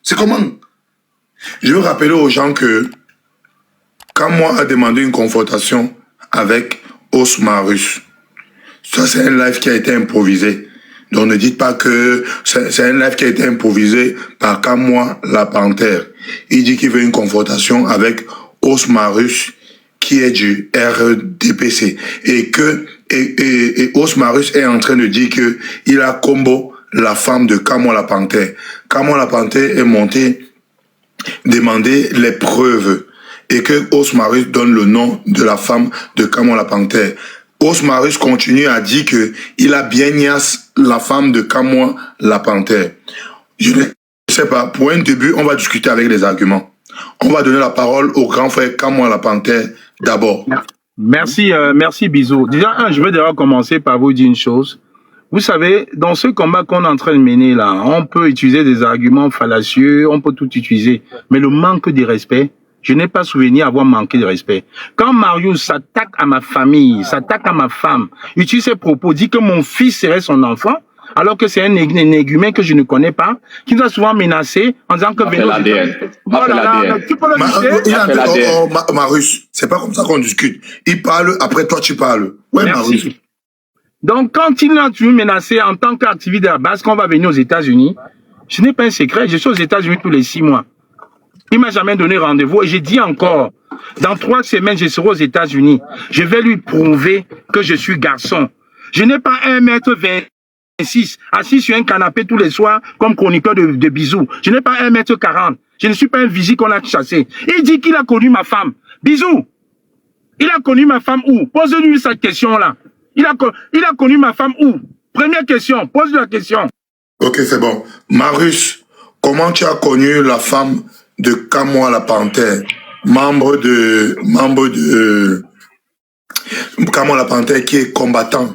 C'est comment? Je veux rappeler aux gens que quand moi a demandé une confrontation avec Osmarus, ça c'est un live qui a été improvisé. Donc ne dites pas que c'est un live qui a été improvisé par Kamwa la Panthère. Il dit qu'il veut une confrontation avec Osmarus qui est du RDPC et que Osmarus est en train de dire que il a combo la femme de Kamwa la Panthère. Kamwa la Panthère est monté demander les preuves et que Osmarus donne le nom de la femme de Kamwa la Panthère. Osmarus continue à dire que il a bien niasse la femme de Kamwa la Panthère. Je ne sais pas, pour un début, on va discuter avec les arguments. On va donner la parole au grand frère Kamwa la Panthère d'abord. Merci, merci Bisou. Déjà, je vais déjà commencer par vous dire une chose. Vous savez, dans ce combat qu'on est en train de mener là, on peut utiliser des arguments fallacieux, on peut tout utiliser. Mais le manque de respect, je n'ai pas souvenir avoir manqué de respect. Quand Marius s'attaque à ma famille, s'attaque à ma femme, utilise ses propos, dit que mon fils serait son enfant, alors que c'est un égumen que je ne connais pas, qui nous a souvent menacé en disant que tu peux le Marius, c'est pas comme ça qu'on discute. Il parle, après toi tu parles. Ouais, Marius. Donc, quand il a toujours menacé en tant qu'activiste de la base qu'on va venir aux États-Unis, ce n'est pas un secret, je suis aux États-Unis tous les 6 mois. Il m'a jamais donné rendez-vous et j'ai dit encore, dans 3 semaines, je serai aux États-Unis. Je vais lui prouver que je suis garçon. Je n'ai pas 1m26 assis sur un canapé tous les soirs comme chroniqueur de Bisou. Je n'ai pas 1m40. Je ne suis pas un vigie qu'on a chassé. Il dit qu'il a connu ma femme. Bisou, il a connu ma femme où? Pose-lui cette question-là. Il a connu ma femme où? Première question, pose la question. Ok, c'est bon. Marius, comment tu as connu la femme de Kamwa la Panthère, membre de Kamwa la Panthère qui est combattant?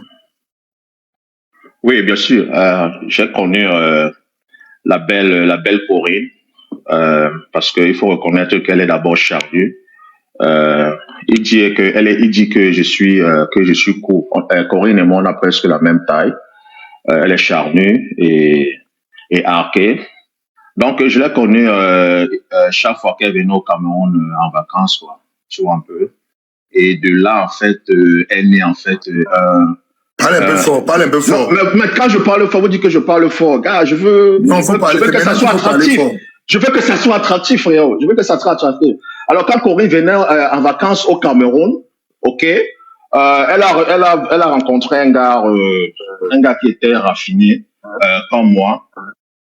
Oui, bien sûr. J'ai connu la belle Corinne, parce qu'il faut reconnaître qu'elle est d'abord charnue. Il dit que je suis court. Corinne et moi on a presque la même taille. Elle est charnue et arquée. Donc je l'ai connue chaque fois qu'elle venait au Cameroun en vacances, quoi. Tu vois un peu. Et de là en fait, elle est en fait. Parle un peu fort, parle un peu fort. Mais quand je parle fort, vous dites que je parle fort, gars. Je veux que ça soit attractif. Je veux que ça soit attractif, frérot. Je veux que ça soit attractif. Alors, quand Corinne venait en vacances au Cameroun, ok, elle a rencontré un gars qui était raffiné, comme moi.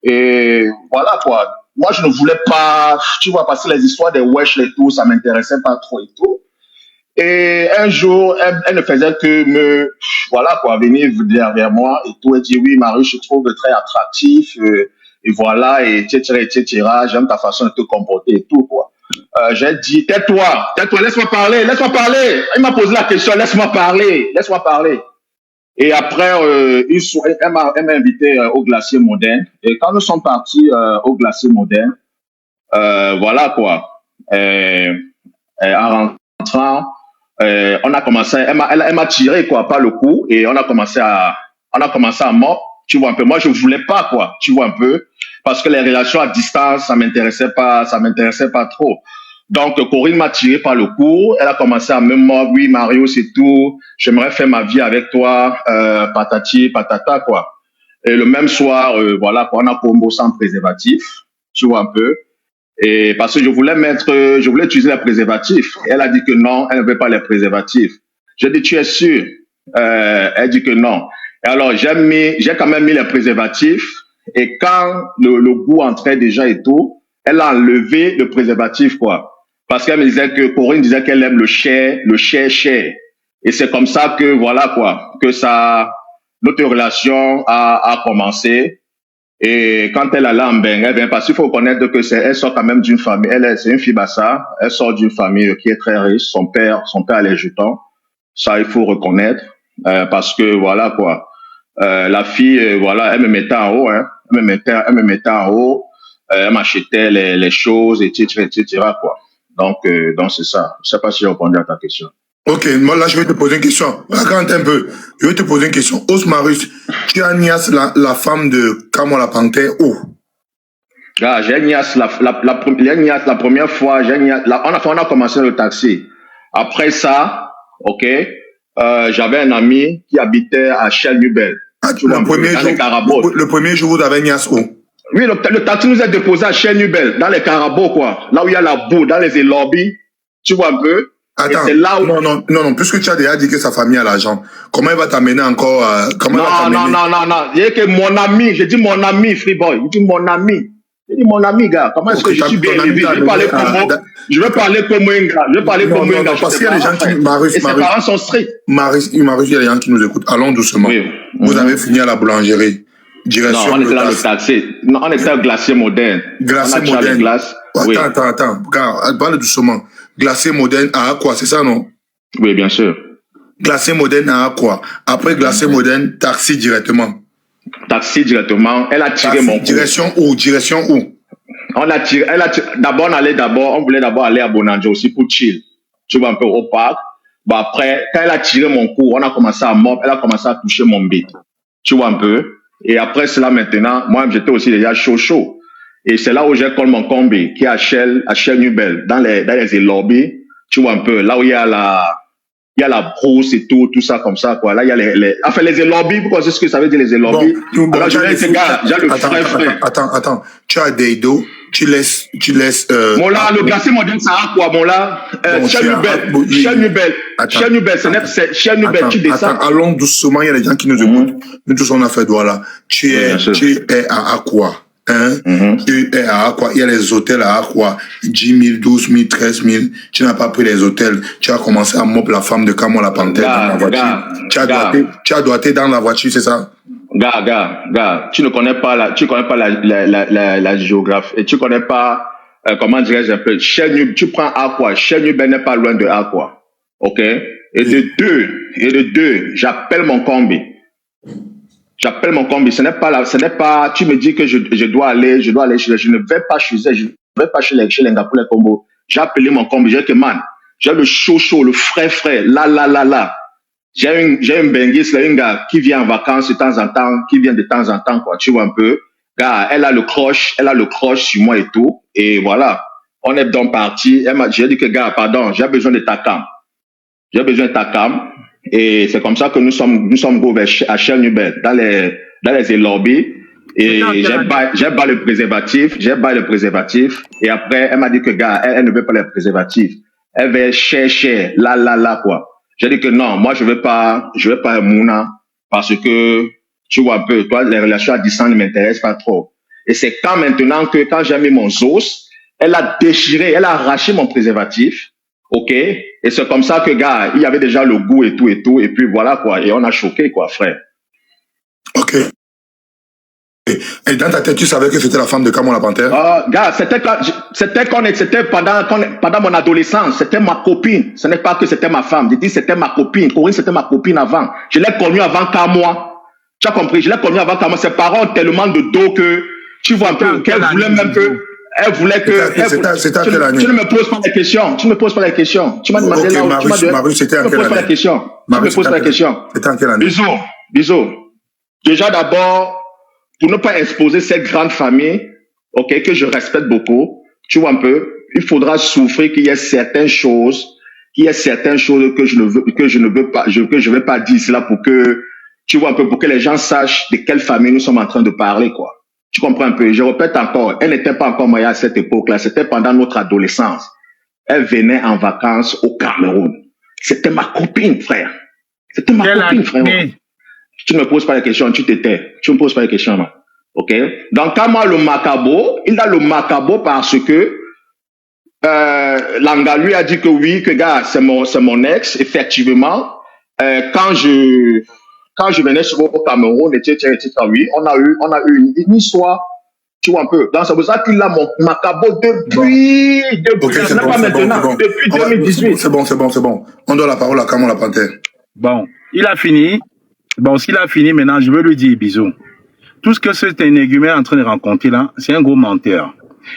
Et voilà, quoi. Moi, je ne voulais pas, tu vois, passer les histoires des wesh et tout, ça m'intéressait pas trop et tout. Et un jour, elle ne faisait que voilà, quoi, venir derrière moi et tout. Elle dit, oui, Marie, je te trouve très attractif, et voilà, et etc. J'aime ta façon de te comporter et tout, quoi. J'ai dit, tais-toi, laisse-moi parler. Il m'a posé la question, laisse-moi parler. Et après, elle m'a invité au Glacier Moderne. Et quand nous sommes partis au Glacier Moderne, voilà, quoi. En rentrant, on a commencé, elle m'a tiré, quoi, par le cou, et on a commencé à mordre, tu vois un peu. Moi, je voulais pas, quoi, tu vois un peu, parce que les relations à distance, ça m'intéressait pas trop. Donc, Corinne m'a tiré par le cou, elle a commencé à me mordre, oui, Mario, c'est tout, j'aimerais faire ma vie avec toi, patati, patata, quoi. Et le même soir, voilà, quoi, on a combo sans préservatif, tu vois un peu. Et parce que je voulais utiliser les préservatifs. Et elle a dit que non, elle ne veut pas les préservatifs. J'ai dit, tu es sûr? Elle dit que non. Et alors, j'ai quand même mis les préservatifs. Et quand le goût entrait déjà et tout, elle a enlevé le préservatif, quoi. Parce qu'elle me disait que Corinne disait qu'elle aime le cher. Et c'est comme ça que, voilà, quoi, que notre relation a commencé. Et quand elle allait en Bengue, parce qu'il faut reconnaître que elle sort quand même d'une famille, c'est une fille bassa, elle sort d'une famille qui est très riche, son père a les jetons. Ça, il faut reconnaître, parce que voilà, quoi. La fille, voilà, elle me mettait en haut, hein. Elle me mettait en haut, elle m'achetait les choses, etc., quoi. Donc c'est ça. Je sais pas si j'ai répondu à ta question. Ok, moi là je vais te poser une question. Raconte un peu. Je vais te poser une question. Osmarus, tu as niasse la femme de Kamwa la Panthère où? Gars, j'ai niasse la première fois, on a commencé le taxi. Après ça, ok, j'avais un ami qui habitait à Shell Nubel. Ah, le premier jour, vous avez niasse où? Oui, le taxi nous a déposé à Shell Nubel, dans les Carabos, quoi. Là où il y a la boue, dans les lobbies. Tu vois un peu? Attends, là où... non, puisque tu as déjà dit que sa famille a l'argent, comment il va t'amener encore Non. Il que mon ami, j'ai dit mon ami, Freeboy. J'ai dit mon ami. J'ai dit mon ami, gars. Comment est-ce que je suis bien élevé? Je vais parler comme un gars. Je vais parler comme un gars. Parce qu'il y a des gens qui... Mes parents sont stricts. Marius, il y a des gens qui nous écoutent. Allons doucement. Oui. Vous avez fini à la boulangerie. Direction non, on était dans le taxi. Non, on était au glacier moderne. Glacier moderne. Attends. Regarde, parle doucement. Glacier moderne à quoi, c'est ça, non? Oui, bien sûr. Glacier moderne à quoi? Après glacier moderne, taxi directement. Taxi directement. Elle a tiré mon coup. Direction où? On a tiré. On voulait d'abord aller à Bonanjo aussi pour chill. Tu vois, un peu au parc. Bon, après, quand elle a tiré mon coup, on a commencé à mordre. Elle a commencé à toucher mon bite. Tu vois un peu? Et après cela, maintenant, moi, j'étais aussi déjà chaud. Et c'est là où j'ai collé mon combi, qui est à Shell Nubel, dans les lobbies. Tu vois un peu, là où il y a la brousse et tout ça comme ça, quoi. Là, il y a les lobbies, pourquoi c'est ce que ça veut dire, les lobbies? Bon, alors, je vais dire, gars, j'ai le frère. Attends. Tu as des dos, tu laisses, Mon là, le glacier moderne, ça a quoi, mon là? Shell Nubel, tu descends. Attends, allons doucement, il y a des gens qui nous écoutent. Nous tous, on a fait droit là. Tu es à Aqua. Tu es à Aqua, il y a les hôtels à Aqua, 10 000, 12 000, 13 000, tu n'as pas pris les hôtels, tu as commencé à mobber la femme de Camon la Panthère dans la voiture, tu as doigté dans la voiture, c'est ça? Gars, tu connais pas la géographie, et tu connais pas, comment dirais-je un peu, tu prends Aqua, Shell Nubel n'est pas loin de Aqua, ok? Et de deux, j'appelle mon combi. Ce n'est pas, tu me dis que je dois aller je ne vais pas chez les gars pour les combos. J'ai appelé mon combi, j'ai dit que man, j'ai le chaud, le frais, là. J'ai une benguise, là, une gars qui vient en vacances de temps en temps, quoi, tu vois un peu. Gars, elle a le croche sur moi et tout. Et voilà. On est donc parti. J'ai dit que gars, pardon, j'ai besoin de ta cam. Et c'est comme ça que nous sommes go à Shell Nubel, dans les lobbies. Et j'ai bas le préservatif. Et après, elle m'a dit que, gars, elle ne veut pas les préservatifs. Elle veut cher, là, quoi. J'ai dit que non, moi, je veux pas un Mouna, parce que, tu vois un peu, toi, les relations à distance ne m'intéressent pas trop. Et c'est quand j'ai mis mon os, elle a arraché mon préservatif. Ok, et c'est comme ça que, gars, il y avait déjà le goût et tout, et puis voilà, quoi, et on a choqué, quoi, frère. Ok. Et dans ta tête, tu savais que c'était la femme de Camon la Panthère? Gars, c'était pendant mon adolescence, c'était ma copine, ce n'est pas que c'était ma femme, je dis c'était ma copine, Corinne c'était ma copine avant, je l'ai connue avant qu'à moi, tu as compris, je l'ai connue avant qu'à moi, ses parents ont tellement de dos que, tu vois un peu, qu'elle voulait même que... Elle voulait que... C'était à quelle année? Tu ne me poses pas la question. Tu m'as demandé là où... Marius, c'était à quelle année? Tu me poses pas la question. C'était à quelle année? Bisous. Déjà d'abord, pour ne pas exposer cette grande famille, ok, que je respecte beaucoup, tu vois un peu, il faudra souffrir qu'il y ait certaines choses que je ne veux pas dire cela pour que, tu vois un peu, pour que les gens sachent de quelle famille nous sommes en train de parler, quoi. Tu comprends un peu? Je répète encore, elle n'était pas encore mariée à cette époque-là, c'était pendant notre adolescence. Elle venait en vacances au Cameroun. C'était ma copine, frère. Tu ne me poses pas la question, tu t'étais. Tu ne me poses pas la question, man. Ok? Donc, quand moi, il a le macabo parce que Langa lui a dit que oui, que gars, c'est mon ex, effectivement. Quand je venais au Cameroun, etc., oui, on a eu une histoire, tu vois un peu. Donc, c'est pour ça qu'il a mon macabo depuis, depuis 2018. C'est bon. On donne la parole à Camon la Panthère. Bon, il a fini. Bon, s'il a fini, maintenant, je veux lui dire bisous. Tout ce que cet énigme est en train de rencontrer là, c'est un gros menteur.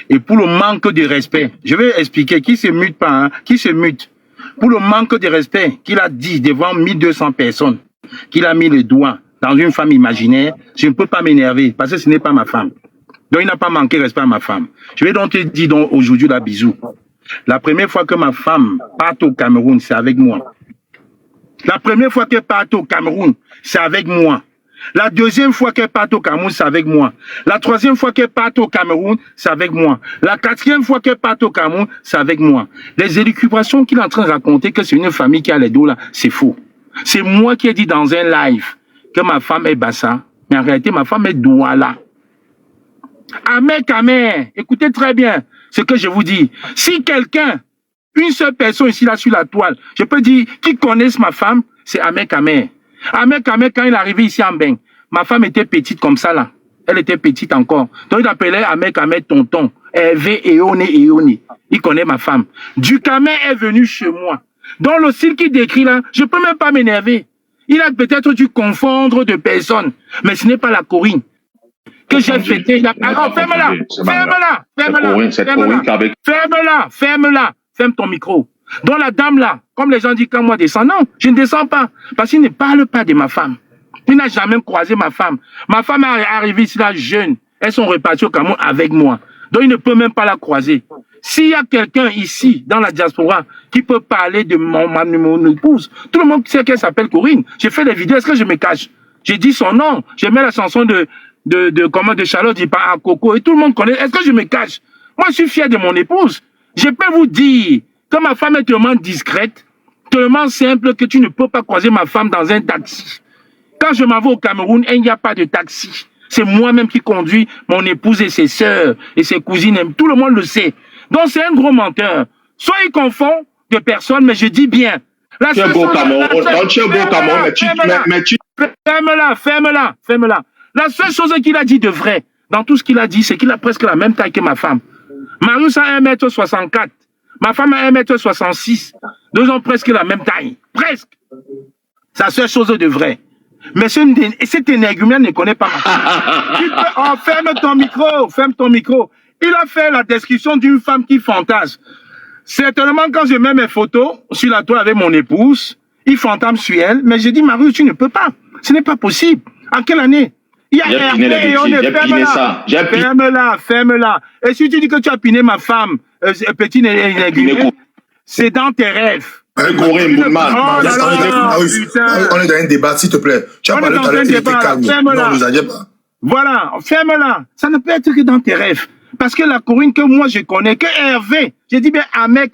Et pour le manque de respect, je vais expliquer qui se mute pas, hein, qui se mute. Pour le manque de respect qu'il a dit devant 1200 personnes, qu'il a mis le doigt dans une femme imaginaire, je ne peux pas m'énerver parce que ce n'est pas ma femme. Donc, il n'a pas manqué respect à ma femme. Je vais donc te dire donc aujourd'hui là, bisous. La première fois que ma femme part au Cameroun, c'est avec moi. La première fois qu'elle part au Cameroun, c'est avec moi. La deuxième fois qu'elle part au Cameroun, c'est avec moi. La troisième fois qu'elle part au Cameroun, c'est avec moi. La quatrième fois qu'elle part au Cameroun, c'est avec moi. Les élucubrations qu'il est en train de raconter que c'est une famille qui a les dos là, c'est faux. C'est moi qui ai dit dans un live que ma femme est Bassa, mais en réalité, ma femme est Douala. Amer, écoutez très bien ce que je vous dis. Si quelqu'un, une seule personne ici là sur la toile, je peux dire, qui connaissent ma femme, c'est Amer. Amer, quand il est arrivé ici en Beng, ma femme était petite comme ça là. Elle était petite encore. Donc il appelait Amer tonton. Hervé, Eone. Il connaît ma femme. Ducamer est venu chez moi. Dans le style qu'il décrit là, je peux même pas m'énerver. Il a peut-être dû confondre de personnes, mais ce n'est pas la Corinne que j'ai fêté. Alors, ferme-la. Ferme ton micro. Donc la dame là, comme les gens disent quand moi descends, non, je ne descends pas. Parce qu'il ne parle pas de ma femme. Il n'a jamais croisé ma femme. Ma femme est arrivée ici là jeune. Elles sont reparties au Cameroun avec moi. Donc il ne peut même pas la croiser. S'il y a quelqu'un ici, dans la diaspora, qui peut parler de mon épouse, tout le monde sait qu'elle s'appelle Corinne. J'ai fait des vidéos, est-ce que je me cache? J'ai dit son nom. J'ai mis la chanson de Charlotte, il parle à Coco, et tout le monde connaît. Est-ce que je me cache? Moi, je suis fier de mon épouse. Je peux vous dire que ma femme est tellement discrète, tellement simple que tu ne peux pas croiser ma femme dans un taxi. Quand je m'en vais au Cameroun, il n'y a pas de taxi. C'est moi-même qui conduis mon épouse et ses sœurs et ses cousines. Tout le monde le sait. Donc, c'est un gros menteur. Soit il confond de personnes, mais je dis bien. Tu es beau Cameroun, mais tu... Ferme-la. La seule chose qu'il a dit de vrai, dans tout ce qu'il a dit, c'est qu'il a presque la même taille que ma femme. Marius a 1m64. Ma femme a 1m66. Nous avons presque la même taille. Presque. C'est la seule chose de vrai. Mais cet énergumène ne connaît pas ma femme. Oh, ferme ton micro. Il a fait la description d'une femme qui fantasme. Certainement, quand je mets mes photos sur la toile avec mon épouse, il fantasme sur elle, mais j'ai dit, Marius, tu ne peux pas. Ce n'est pas possible. En quelle année? J'ai piné les bêtises, j'ai piné ça. Ferme-la. Et si tu dis que tu as piné ma femme, petit énergumène, c'est dans tes rêves. Corinne Boulman. On est dans un débat, s'il te plaît. Tu as parlé tout à l'heure, il était calme. Non, nous allons pas. Voilà, ferme-la. Ça ne peut être que dans tes rêves. Parce que la Corinne que moi je connais, que Hervé, j'ai dit bien Amer.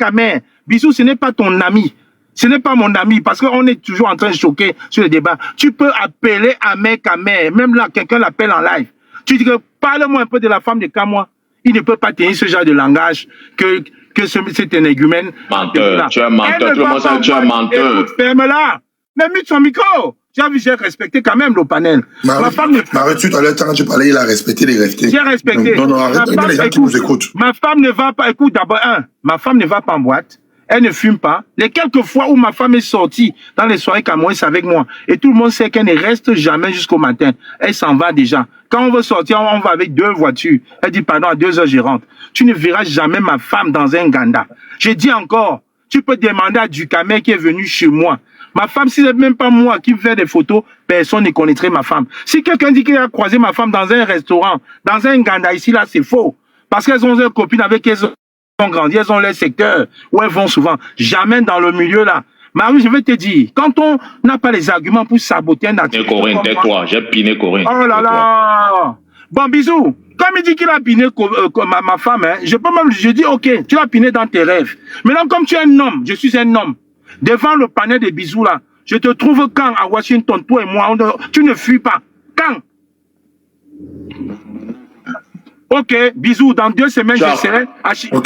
Bisous, ce n'est pas ton ami. Ce n'est pas mon ami, parce qu'on est toujours en train de choquer sur le débat. Tu peux appeler Amer. Même là, quelqu'un l'appelle en live. Tu dis que parle-moi un peu de la femme de Kamois. Il ne peut pas tenir ce genre de langage que cet énergumène. Menteur, tu es menteur, tout le monde sait que tu es menteur. Écoute, ferme-la. Mais mute son micro. J'ai respecté quand même le panel. Ma femme tout à l'heure, quand tu parlais, il a respecté les respectés. J'ai respecté. Non, arrête, les gens qui nous écoutent. Ma femme ne va pas, écoute d'abord, ma femme ne va pas en boîte. Elle ne fume pas. Les quelques fois où ma femme est sortie dans les soirées camerounaises avec moi, et tout le monde sait qu'elle ne reste jamais jusqu'au matin. Elle s'en va déjà. Quand on veut sortir, on va avec 2 voitures. Elle dit, pardon, à 2 heures, je rentre. Tu ne verras jamais ma femme dans un ganda. Je dis encore, tu peux demander à Ducamer qui est venu chez moi. Ma femme, si c'est même pas moi qui fais des photos, personne ne connaîtrait ma femme. Si quelqu'un dit qu'il a croisé ma femme dans un restaurant, dans un ganda ici, là, c'est faux. Parce qu'elles ont leurs copines avec qui elles ont grandi, elles ont leur secteur où elles vont souvent. Jamais dans le milieu là. Marie, je vais te dire, quand on n'a pas les arguments pour saboter un activité. Corinne, tais-toi, j'ai piné Corinne. Oh là là. Bon, bisous. Comme il dit qu'il a piné ma femme, hein, je dis, ok, tu l'as piné dans tes rêves. Maintenant, comme tu es un homme, je suis un homme, devant le panel des bisous là, je te trouve quand à Washington, toi et moi, tu ne fuis pas. Quand? Ok, bisous, dans 2 semaines, je serai à Chicago.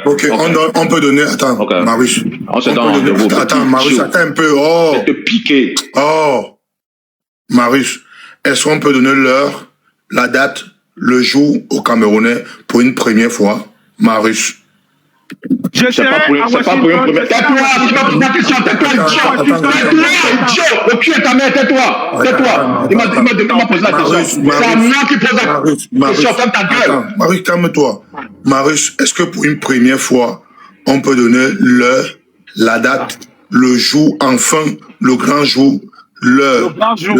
Ok, on peut donner, attends, Marius. Attends, Marius, attends un peu, oh. Je vais te piquer. Oh. Marius, est-ce qu'on peut donner l'heure, la date, le jour au Camerounais pour une première fois, Marius? Je serai à Washington. C'est pas pour une première. Tais-toi, le cul est ta mère, tais-toi. Il m'a posé la question. C'est à moi qui pose la question, ferme ta gueule. Marius, calme-toi. Marius, est-ce que pour une première fois, on peut donner l'heure, la date, le jour, enfin, le grand jour, l'heure. Le grand jour.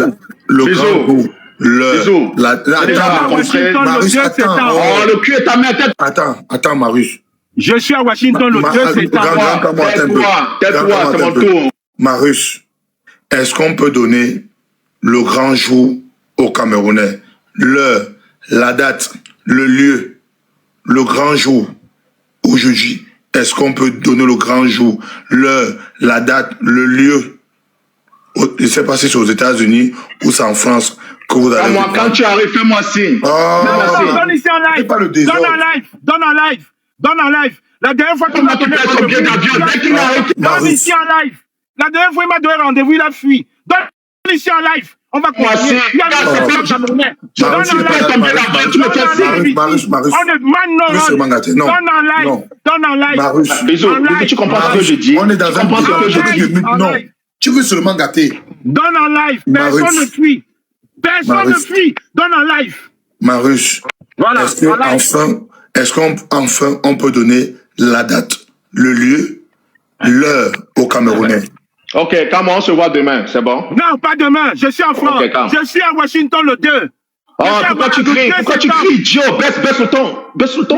Le grand jour. Bisous. J'ai déjà rencontré. Marius, attends. Oh, le cul est à ma tête. Attends, Marius. Je suis à Washington le 2 septembre. Tais-toi, c'est mon tour. Marius, est-ce qu'on peut donner le grand jour aux Camerounais? L'heure, la date, le lieu, le grand jour. Aujourd'hui, est-ce qu'on peut donner le grand jour, l'heure, la date, le lieu? Je ne sais pas si c'est aux États-Unis ou c'est en France que vous allez... Quand tu arrives, fais-moi signe. Donne ici en live. Donne en live. La dernière fois qu'il m'a donné rendez-vous, donne ici en live. La dernière fois, il m'a donné rendez-vous, il a fui. Donne ici en live. On va continuer. Il y a le Camerounais. Donne en live. Donne en live. Bisous. Tu comprends ce que je dis? On est dans un minute. Non. Tu veux seulement gâter. Donne en live. Personne ne fuit. Personne ne fuit. Donne en live. Marius, voilà, est-ce qu'enfin on peut donner la date, le lieu, l'heure aux Camerounais? Ok, comment on se voit demain, c'est bon? Non, pas demain, je suis en France. Je suis à Washington le 2. Oh, pourquoi tu cries? Pourquoi tu cris, idiot? Baisse le ton. Baisse le ton.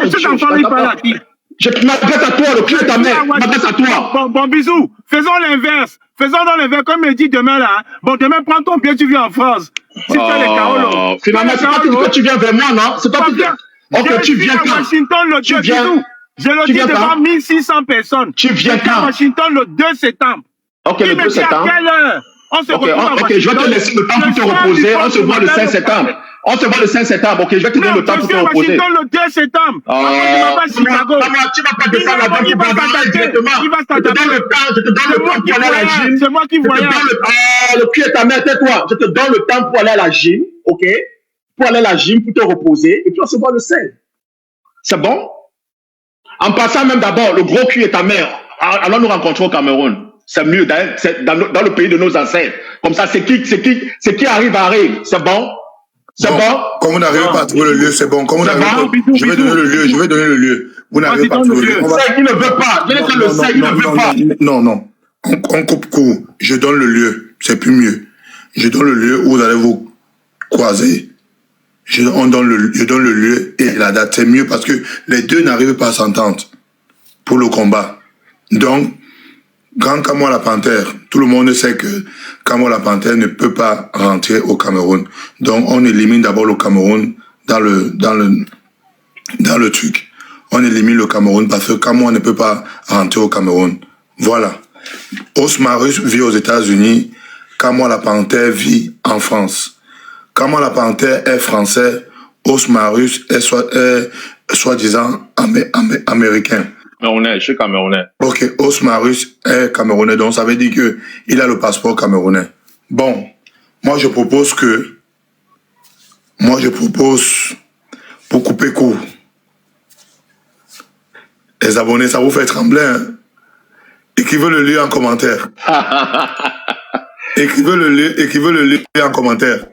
Je m'adresse à toi, le cul est ta mère. Je m'adresse à toi. Bon, bisous. Faisons l'inverse. Faisons dans l'inverse, comme me dit demain là. Bon, demain, prends ton pied, tu viens en France. Si tu as les carreaux. Finalement, c'est toi qui dis que tu viens vers moi, non? C'est toi qui viens. Ok, tu viens quand? Washington le 2. Je le dis devant 1600 personnes. Tu viens quand? Washington le 2 septembre. Ok, le 2 septembre. À quelle heure? On se retrouve. Ok, je vais te laisser le temps pour te reposer. On se voit le 5 septembre. On se voit le 5 septembre. Ok, je vais te donner le temps pour te reposer. Washington le 2 septembre. Tu vas pas descendre là-bas. Il va je te donne le temps. Je te donne le temps pour aller à la gym. C'est moi qui voyage. Le cul est ta mère, tais-toi. Je te donne le temps pour aller à la gym. Ok? Pour aller à la gym, pour te reposer. Et puis on se voit le 5. C'est bon? En passant même d'abord, le gros cul est ta mère. Allons nous rencontrer au Cameroun. C'est mieux dans le pays de nos ancêtres. Comme ça, c'est qui arrive. C'est bon? C'est bon? Comme vous n'arrivez pas à trouver le lieu, c'est bon. Comme vous n'arrivez pas, je vais donner le lieu. Vous n'arrivez pas à trouver le lieu. Il ne veut pas. Il ne veut pas. Non. On coupe court. Je donne le lieu. C'est plus mieux. Je donne le lieu où vous allez vous croiser. Je donne le lieu et la date. C'est mieux parce que les deux n'arrivent pas à s'entendre pour le combat. Donc, Grand Kamwa la Panthère, tout le monde sait que Kamwa la Panthère ne peut pas rentrer au Cameroun. Donc on élimine d'abord le Cameroun dans le truc. On élimine le Cameroun parce que Kamwa ne peut pas rentrer au Cameroun. Voilà. Os Marius vit aux États-Unis, Kamwa la Panthère vit en France. Kamwa la Panthère est français, Os Marius est soi-disant américain. Je suis camerounais. Ok, Os Marius est camerounais, donc ça veut dire qu'il a le passeport camerounais. Bon, moi je propose, pour couper court, les abonnés, ça vous fait trembler, hein? Écrivez le lieu en commentaire. Écrivez le lieu en commentaire.